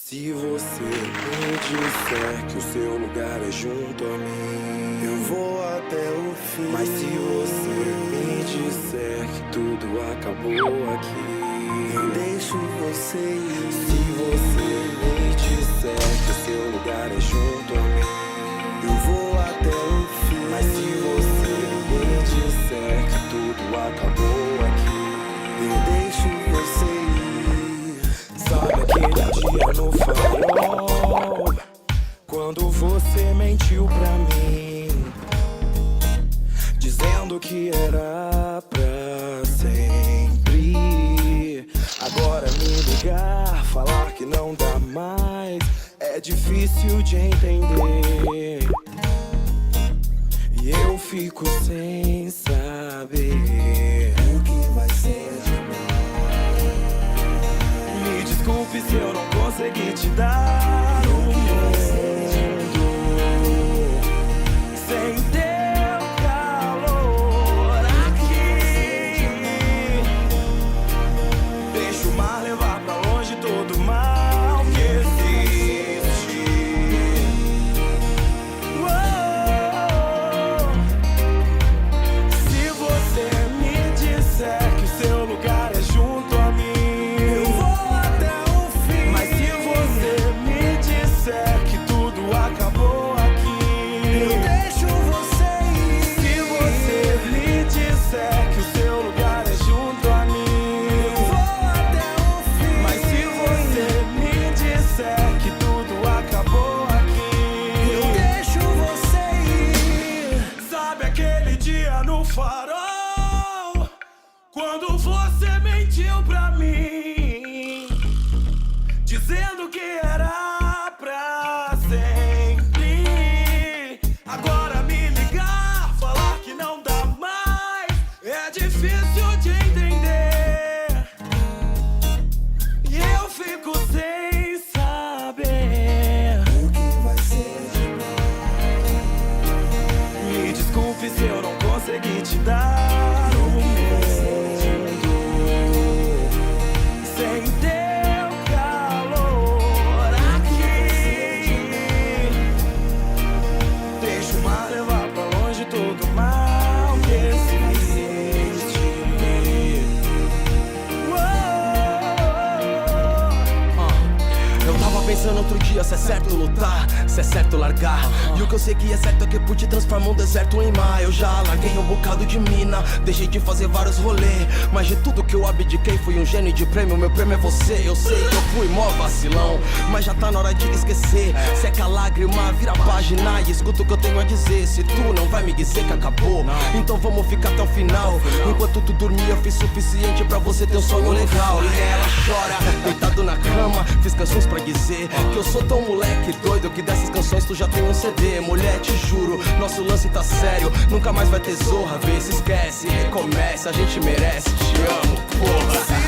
Se você me disser que o seu lugar é junto a mim, eu vou até o fim. Mas se você me disser que tudo acabou aqui, eu deixo você ir. Se você me disser que o seu lugar é junto a mim, eu vou até o fim. Mas se você me disser que tudo acabou aqui, eu deixo você ir. Sabe aquele dia no farol, quando você mentiu pra mim, dizendo que era pra sempre. Agora me ligar, falar que não dá mais, é difícil de entender. E eu fico sem saber o que vai ser de nós. Me desculpe se eu não consegui te dar o mundo sem teu calor aqui. Deixa o mar levar pra longe todo o mal que existe. Se você me disser que o seu lugar é junto a mim, eu vou até o fim. Mas se você me disser que tudo acabou aqui, eu deixo você ir. Se você me disser que o seu lugar é junto a mim, eu vou até o fim. Mas se você me disser que tudo acabou aqui, eu deixo você ir. Sabe aquele dia no farol, quando você mentiu pra mim, dizendo que era pra sempre. Agora me ligar, falar que não dá mais, é difícil de entender. E eu fico sem saber o que vai ser de nós. Me desculpe se eu não consegui te dar o mundo sem teu calor aqui. Deixa o mar levar pra longe todo o mal que existe. Eu tava pensando outro dia se é certo lutar, se é certo largar. E o que eu sei que é certo é que pude transformar um deserto em mar. Eu já larguei um bocado de mina, deixei de fazer vários rolês, mas de tudo que eu abdiquei fui um gênio de prêmio. Meu prêmio é você. Eu sei que eu fui mó vacilão, mas já tá na hora de esquecer. Seca a lágrima, vira a página e escuta o que eu tenho a dizer. Se tu não vai me dizer que acabou, então vamos ficar até o final. Enquanto tu dormia eu fiz suficiente pra você ter um sonho legal. E ela chora, deitado na cama, fiz canções pra dizer que eu sou tão moleque doido que dessas canções tu já tem um CD. Mulher, te juro, nosso lance tá sério, nunca mais vai ter zorra. Vê se esquece, recomece, a gente merece. Te amo, porra.